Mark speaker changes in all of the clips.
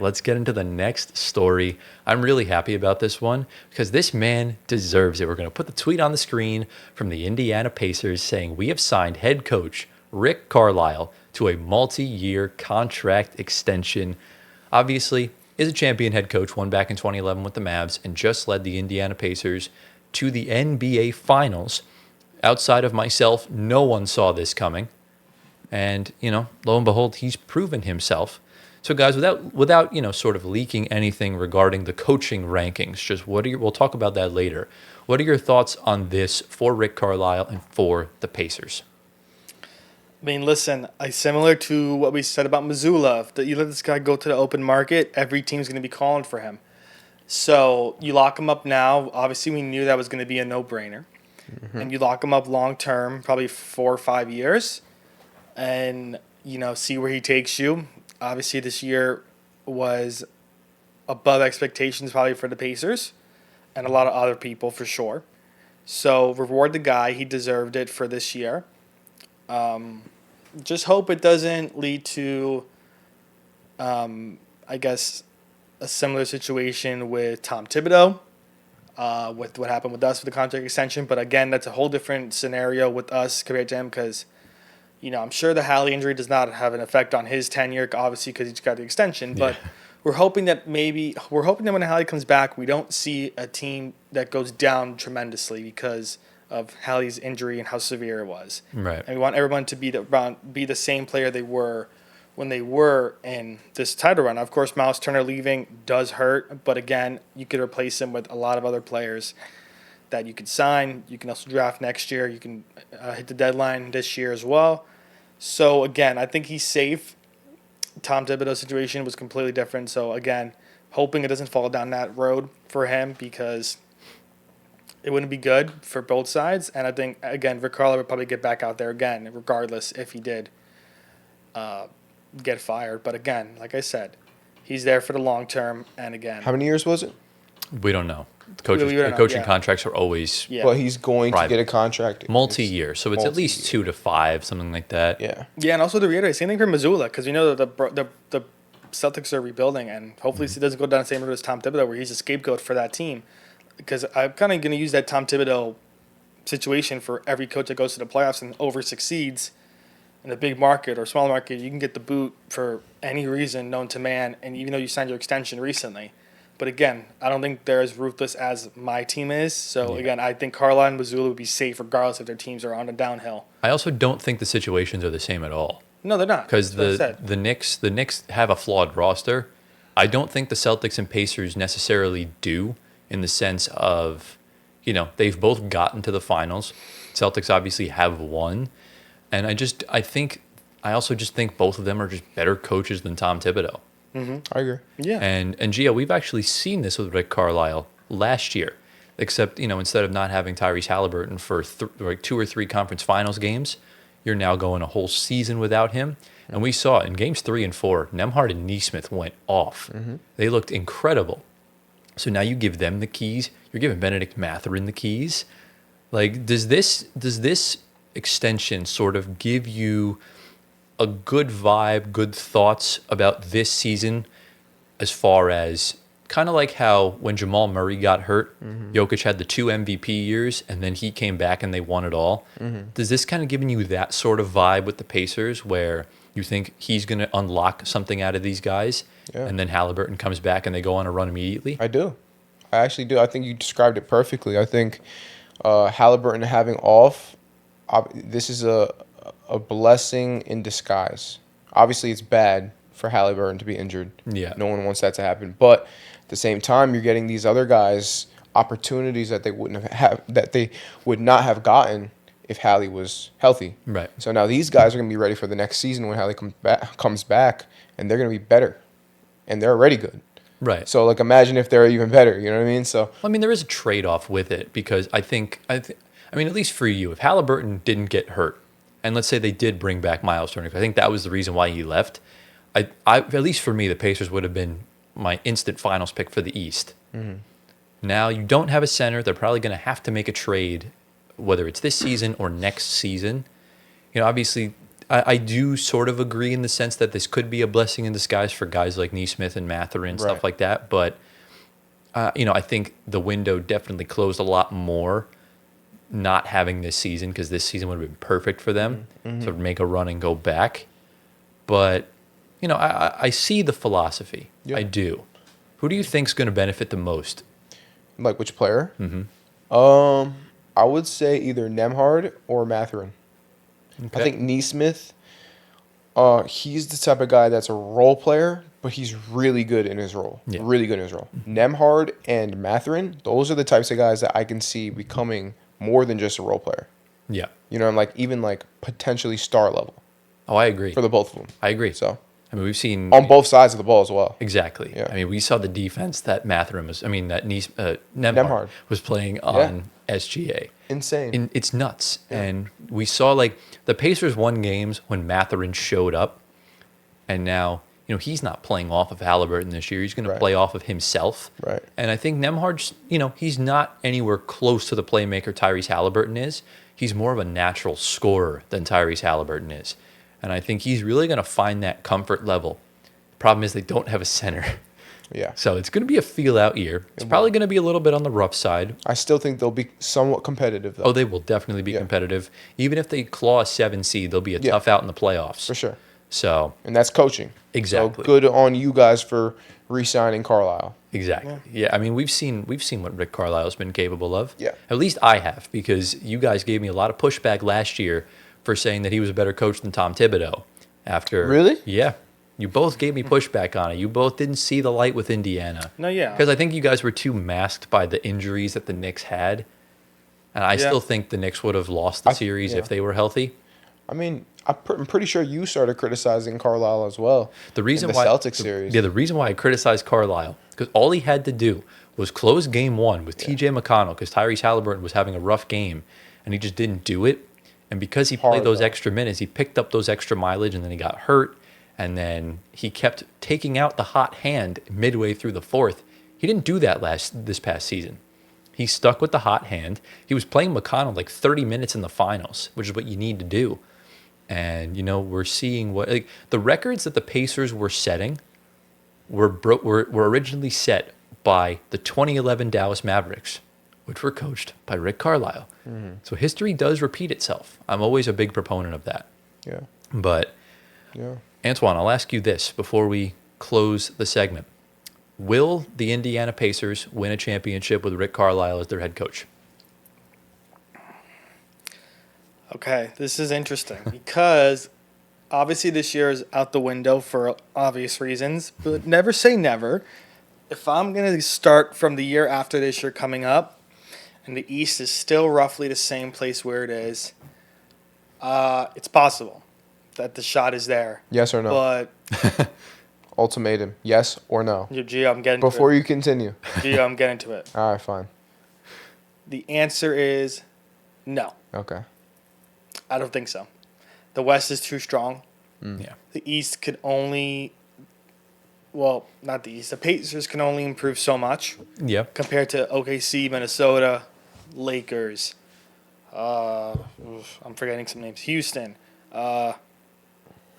Speaker 1: Let's get into the next story. I'm really happy about this one because this man deserves it. We're going to put the tweet on the screen from the Indiana Pacers saying, "We have signed head coach Rick Carlisle to a multi-year contract extension." Obviously, is a champion head coach, won back in 2011 with the Mavs, and just led the Indiana Pacers to the NBA Finals. Outside of myself, no one saw this coming. And, lo and behold, he's proven himself. So, guys, without sort of leaking anything regarding the coaching rankings, just we'll talk about that later. What are your thoughts on this for Rick Carlisle and for the Pacers?
Speaker 2: I mean, listen, similar to what we said about Missoula, that you let this guy go to the open market, every team's going to be calling for him. So you lock him up now. Obviously, we knew that was going to be a no-brainer. Mm-hmm. And you lock him up long-term, probably 4 or 5 years, and, see where he takes you. Obviously, this year was above expectations probably for the Pacers and a lot of other people for sure. So reward the guy. He deserved it for this year. Just hope it doesn't lead to, I guess, a similar situation with Tom Thibodeau, with what happened with us with the contract extension. But again, that's a whole different scenario with us compared to him because, I'm sure the Hallie injury does not have an effect on his tenure, obviously, because he's got the extension. But we're hoping that when Hallie comes back, we don't see a team that goes down tremendously because of Hallie's injury and how severe it was.
Speaker 1: Right.
Speaker 2: And we want everyone to be the same player they were when they were in this title run. Of course, Miles Turner leaving does hurt, but again, you could replace him with a lot of other players that you could sign. You can also draft next year. You can hit the deadline this year as well. So again, I think he's safe. Tom Thibodeau's situation was completely different. So again, hoping it doesn't fall down that road for him because it wouldn't be good for both sides. And I think, again, Rick Carlisle would probably get back out there again, regardless if he did get fired. But again, like I said, he's there for the long term. And again,
Speaker 3: how many years was it?
Speaker 1: We don't know. Coaching contracts are always
Speaker 3: Well, he's going to get a contract.
Speaker 1: Multi-year, so it's at least 2 to 5, something like that.
Speaker 3: Yeah.
Speaker 2: Yeah, and also to reiterate, same thing for Missoula, because we know that the Celtics are rebuilding, and hopefully it doesn't go down the same road as Tom Thibodeau, where he's a scapegoat for that team. Because I'm kind of going to use that Tom Thibodeau situation for every coach that goes to the playoffs and over-succeeds in a big market or small market. You can get the boot for any reason known to man, and even though you signed your extension recently. But again, I don't think they're as ruthless as my team is. So again, I think Carlisle and Missoula would be safe regardless if their teams are on a downhill.
Speaker 1: I also don't think the situations are the same at all.
Speaker 2: No, they're not.
Speaker 1: Because the Knicks have a flawed roster. I don't think the Celtics and Pacers necessarily do, in the sense of, they've both gotten to the finals. Celtics obviously have won. And I also just think both of them are just better coaches than Tom Thibodeau.
Speaker 3: Mm-hmm. I agree.
Speaker 2: Yeah.
Speaker 1: And Gio, we've actually seen this with Rick Carlisle last year, except, instead of not having Tyrese Haliburton for 2 or 3 conference finals games, you're now going a whole season without him. And we saw in games 3 and 4, Nembhard and Nesmith went off. Mm-hmm. They looked incredible. So now you give them the keys. You're giving Benedict Mathurin the keys. Like, does this extension sort of give you a good vibe, good thoughts about this season, as far as kind of like how when Jamal Murray got hurt, Jokic had the 2 MVP years, and then he came back and they won it all. Mm-hmm. Does this kind of giving you that sort of vibe with the Pacers, where you think he's going to unlock something out of these guys, and then Haliburton comes back and they go on a run immediately?
Speaker 3: I do. I actually do. I think you described it perfectly. I think Haliburton having off, this is a blessing in disguise. Obviously, it's bad for Haliburton to be injured.
Speaker 1: Yeah.
Speaker 3: No one wants that to happen. But at the same time, you're getting these other guys opportunities that they would not have gotten if Hallie was healthy.
Speaker 1: Right.
Speaker 3: So now these guys are going to be ready for the next season when Hallie comes back, and they're going to be better. And they're already good.
Speaker 1: Right.
Speaker 3: So, imagine if they're even better. You know what I mean? So,
Speaker 1: there is a trade-off with it, because I at least for you, if Haliburton didn't get hurt, and let's say they did bring back Miles Turner, I think that was the reason why he left. At least for me, the Pacers would have been my instant finals pick for the East. Mm-hmm. Now you don't have a center. They're probably going to have to make a trade, whether it's this season or next season. Obviously, I do sort of agree in the sense that this could be a blessing in disguise for guys like Neesmith and Mathurin and stuff
Speaker 3: Right.
Speaker 1: like that. But, I think the window definitely closed a lot more not having this season, because this season would have been perfect for them to make a run and go back. But, I see the philosophy.
Speaker 3: Yeah.
Speaker 1: I do. Who do you think's going to benefit the most?
Speaker 3: Like which player? I would say either Nemhard or Mathurin. I think Neesmith, he's the type of guy that's a role player, but he's really good in his role.
Speaker 1: Yeah.
Speaker 3: Really good in his role. Nemhard and Mathurin, those are the types of guys that I can see becoming more than just a role player.
Speaker 1: Yeah.
Speaker 3: I'm like even like potentially star level
Speaker 1: Oh, I agree.
Speaker 3: for the both of them.
Speaker 1: I agree.
Speaker 3: So
Speaker 1: We've seen
Speaker 3: on both sides of the ball as well.
Speaker 1: exactly.
Speaker 3: Yeah.
Speaker 1: I mean, we saw the defense that Mathurin was. I mean, that Nemhard
Speaker 3: Nemhard.
Speaker 1: was playing on SGA.
Speaker 3: Insane.
Speaker 1: It's nuts. And we saw like the Pacers won games when Mathurin showed up, and now he's not playing off of Haliburton this year. He's going to
Speaker 3: Right.
Speaker 1: play off of himself.
Speaker 3: Right.
Speaker 1: And I think Nemhard's he's not anywhere close to the playmaker Tyrese Haliburton is. He's more of a natural scorer than Tyrese Haliburton is. And I think he's really going to find that comfort level. The problem is they don't have a center.
Speaker 3: Yeah.
Speaker 1: So it's going to be a feel-out year. It's probably going to be a little bit on the rough side.
Speaker 3: I still think they'll be somewhat competitive though.
Speaker 1: Oh, they will definitely be
Speaker 3: Yeah.
Speaker 1: competitive. Even if they claw a 7 seed, they'll be a
Speaker 3: Yeah.
Speaker 1: tough out in the playoffs.
Speaker 3: For sure.
Speaker 1: So,
Speaker 3: And that's coaching.
Speaker 1: Exactly.
Speaker 3: So good on you guys for re-signing Carlisle.
Speaker 1: exactly. Yeah, I mean, we've seen what Rick Carlisle's been capable of.
Speaker 3: Yeah.
Speaker 1: At least I have, because you guys gave me a lot of pushback last year for saying that he was a better coach than Tom Thibodeau. After
Speaker 3: Really?
Speaker 1: Yeah. You both gave me pushback on it. You both didn't see the light with Indiana.
Speaker 2: No, yeah.
Speaker 1: Because I think you guys were too masked by the injuries that the Knicks had. And I still think the Knicks would have lost the series if they were healthy.
Speaker 3: I mean, I'm pretty sure you started criticizing Carlisle as well.
Speaker 1: The reason
Speaker 3: in the
Speaker 1: why
Speaker 3: Celtics series.
Speaker 1: Yeah, the reason why I criticized Carlisle, because all he had to do was close game one with TJ McConnell, because Tyrese Haliburton was having a rough game, and he just didn't do it. And because he played those extra minutes, he picked up those extra mileage, and then he got hurt. And then he kept taking out the hot hand midway through the fourth. He didn't do that this past season. He stuck with the hot hand. He was playing McConnell like 30 minutes in the finals, which is what you need to do. And we're seeing the records that the Pacers were setting were originally set by the 2011 Dallas Mavericks, which were coached by Rick Carlisle. So history does repeat itself. I'm always a big proponent of that.
Speaker 3: Yeah.
Speaker 1: But
Speaker 3: Yeah.
Speaker 1: Antoine, I'll ask you this before we close the segment. Will the Indiana Pacers win a championship with Rick Carlisle as their head coach?
Speaker 2: Okay, this is interesting because obviously this year is out the window for obvious reasons, but never say never. If I'm going to start from the year after this year coming up, and the East is still roughly the same place where it is, it's possible that the shot is there.
Speaker 3: Yes or no?
Speaker 2: But,
Speaker 3: Ultimatum. Yes or no?
Speaker 2: Gio, I'm getting
Speaker 3: Before
Speaker 2: to
Speaker 3: you continue.
Speaker 2: it. Gio, I'm getting to it.
Speaker 3: All right, fine.
Speaker 2: The answer is no.
Speaker 3: Okay.
Speaker 2: I don't think so. The West is too strong.
Speaker 1: Yeah.
Speaker 2: The East could only, well, not the East. The Pacers can only improve so much
Speaker 1: Yeah.
Speaker 2: compared to OKC, Minnesota, Lakers. I'm forgetting some names. Houston.
Speaker 1: I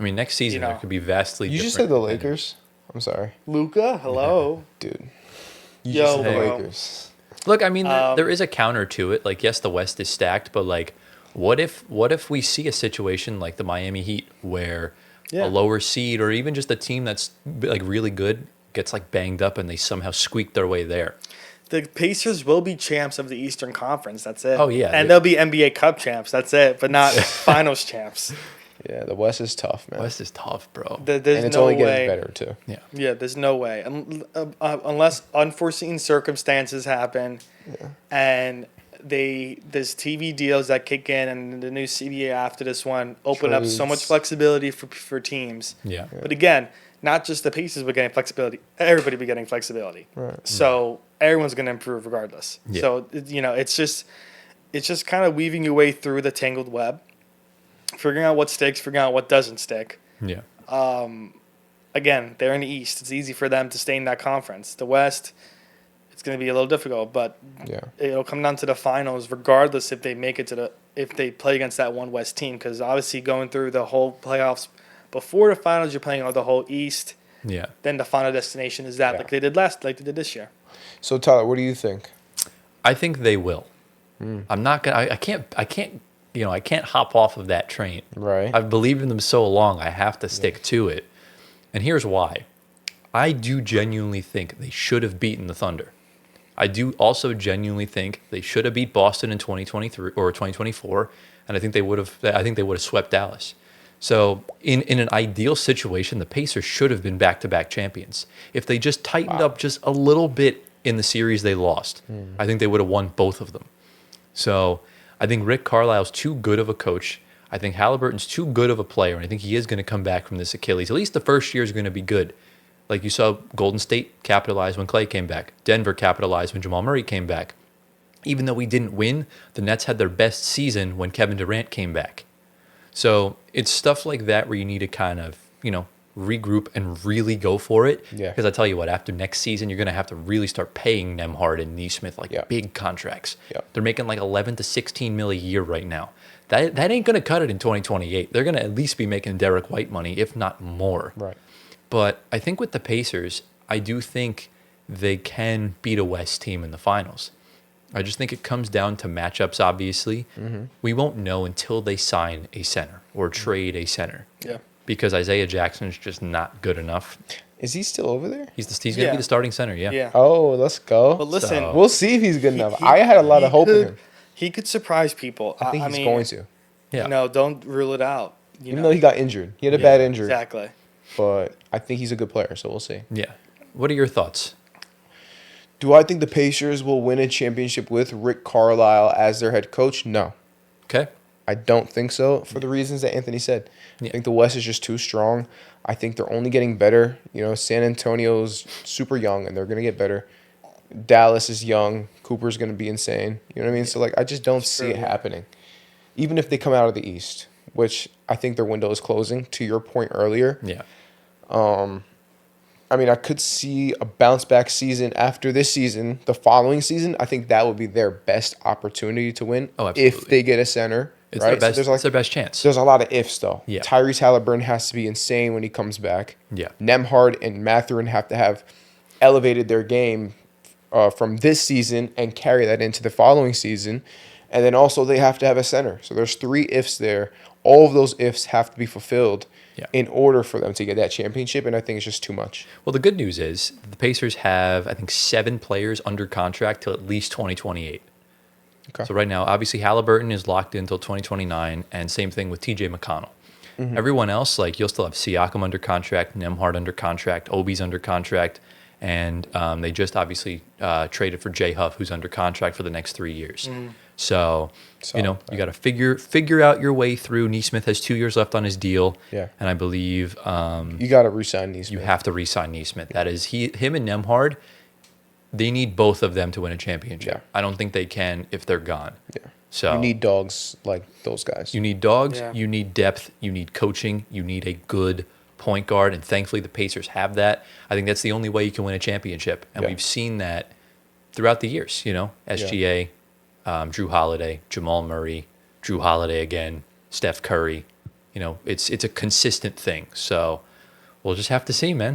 Speaker 1: mean, next season there could be vastly
Speaker 3: You
Speaker 1: different.
Speaker 3: just said the Lakers? I'm sorry.
Speaker 2: Luka. Hello.
Speaker 3: Dude. You
Speaker 2: Yo,
Speaker 3: just said the
Speaker 2: bro.
Speaker 3: Lakers.
Speaker 1: Look, I mean, there is a counter to it. Like, yes, the West is stacked, but like, what if we see a situation like the Miami Heat where
Speaker 2: Yeah.
Speaker 1: a lower seed or even just a team that's like really good gets like banged up and they somehow squeak their way there?
Speaker 2: The Pacers will be champs of the Eastern Conference. That's it.
Speaker 1: Oh, yeah.
Speaker 2: And they'll be NBA Cup champs. That's it. But not Finals champs.
Speaker 3: Yeah, the West is tough, man.
Speaker 1: West is tough, bro.
Speaker 2: There's
Speaker 3: and it's
Speaker 2: no
Speaker 3: only
Speaker 2: way.
Speaker 3: getting better, too.
Speaker 1: Yeah.
Speaker 2: Yeah, there's no way. Unless unforeseen circumstances happen and there's TV deals that kick in and the new CBA after this one open up so much
Speaker 3: Trades.
Speaker 2: flexibility for teams.
Speaker 1: Yeah.
Speaker 2: But again, not just the Pacers were getting flexibility. Everybody be getting flexibility.
Speaker 3: Right.
Speaker 2: So everyone's going to improve regardless.
Speaker 1: Yeah.
Speaker 2: So, it's just kind of weaving your way through the tangled web, figuring out what sticks, figuring out what doesn't stick.
Speaker 1: Yeah.
Speaker 2: Again, they're in the East. It's easy for them to stay in that conference. The West, it's going to be a little difficult. But
Speaker 3: Yeah.
Speaker 2: it'll come down to the finals, regardless if they make it to if they play against that one West team. Because obviously, going through the whole playoffs before the finals, you're playing all the whole East.
Speaker 1: Yeah.
Speaker 2: Then the final destination is that,
Speaker 3: Yeah.
Speaker 2: like they did this year.
Speaker 3: So Tyler, what do you think?
Speaker 1: I think they will. I'm not gonna. I can't. I can't hop off of that train.
Speaker 3: Right.
Speaker 1: I've believed in them so long. I have to stick to it. And here's why. I do genuinely think they should have beaten the Thunder. I do also genuinely think they should have beat Boston in 2023 or 2024, and I think they would have. I think they would have swept Dallas. So in an ideal situation, the Pacers should have been back-to-back champions. If they just tightened up just a little bit in the series they lost, I think they would have won both of them. So I think Rick Carlisle's too good of a coach. I think Haliburton's too good of a player, and I think he is going to come back from this Achilles. At least the first year is going to be good. Like you saw Golden State capitalize when Clay came back. Denver capitalized when Jamal Murray came back. Even though we didn't win, the Nets had their best season when Kevin Durant came back. So it's stuff like that where you need to kind of, regroup and really go for it.
Speaker 3: Yeah.
Speaker 1: Because I tell you what, after next season, you're going to have to really start paying Nembhard and Neesmith big contracts.
Speaker 3: Yeah.
Speaker 1: They're making like 11 to 16 mil a year right now. That ain't going to cut it in 2028. They're going to at least be making Derek White money, if not more.
Speaker 3: Right.
Speaker 1: But I think with the Pacers, I do think they can beat a West team in the finals. I just think it comes down to matchups, obviously. We won't know until they sign a center or trade a center.
Speaker 2: Yeah.
Speaker 1: Because Isaiah Jackson is just not good enough.
Speaker 3: Is he still over there?
Speaker 1: He's going to be the starting center, yeah.
Speaker 2: Yeah.
Speaker 3: Oh, let's go.
Speaker 2: But listen,
Speaker 1: So-
Speaker 3: We'll see if he's good enough. I had a lot of hope in him.
Speaker 2: He could surprise people.
Speaker 3: I think he's going to.
Speaker 1: Yeah.
Speaker 2: Don't rule it out.
Speaker 3: Even though he got injured. He had a
Speaker 1: Yeah,
Speaker 3: bad injury.
Speaker 2: Exactly.
Speaker 3: But I think he's a good player, so we'll see.
Speaker 1: Yeah. What are your thoughts?
Speaker 3: Do I think the Pacers will win a championship with Rick Carlisle as their head coach? No.
Speaker 1: Okay.
Speaker 3: I don't think so for the reasons that Anthony said.
Speaker 1: Yeah.
Speaker 3: I think the West is just too strong. I think they're only getting better. San Antonio's super young, and they're going to get better. Dallas is young. Cooper's going to be insane. You know what I mean? So, I just don't see it happening. Even if they come out of the East, which I think their window is closing, to your point earlier.
Speaker 1: Yeah.
Speaker 3: I could see a bounce back season after this season. The following season, I think that would be their best opportunity to win.
Speaker 1: Oh, absolutely.
Speaker 3: If they get a center.
Speaker 1: It's
Speaker 3: right?
Speaker 1: their best,
Speaker 3: So
Speaker 1: it's their best chance.
Speaker 3: there's a lot of ifs, though.
Speaker 1: Yeah.
Speaker 3: Tyrese Haliburton has to be insane when he comes back.
Speaker 1: Yeah.
Speaker 3: Nembhard and Mathurin have to have elevated their game from this season and carry that into the following season. And then also they have to have a center. So there's 3 ifs there. All of those ifs have to be fulfilled in order for them to get that championship, and I think it's just too much.
Speaker 1: Well, the good news is the Pacers have, I think, 7 players under contract till at least 2028.
Speaker 3: Okay.
Speaker 1: So right now, obviously, Haliburton is locked in until 2029, and same thing with TJ McConnell. Everyone else, you'll still have Siakam under contract, Nembhard under contract, Obi's under contract, and they just obviously traded for Jay Huff, who's under contract for the next 3 years. So, you got to figure out your way through. Neesmith has 2 years left on his deal.
Speaker 3: Yeah.
Speaker 1: And I believe
Speaker 3: You got to re-sign these.
Speaker 1: you have to re-sign Neesmith. That is, him and Nembhard, they need both of them to win a championship.
Speaker 3: Yeah.
Speaker 1: I don't think they can if they're gone.
Speaker 3: Yeah.
Speaker 1: So
Speaker 3: You need dogs like those guys.
Speaker 1: you need dogs,
Speaker 2: Yeah.
Speaker 1: you need depth, you need coaching, you need a good point guard, and thankfully the Pacers have that. I think that's the only way you can win a championship, and
Speaker 3: Yeah.
Speaker 1: we've seen that throughout the years. SGA, Drew Holiday, Jamal Murray, Drew Holiday again, Steph Curry. It's a consistent thing. So we'll just have to see, man.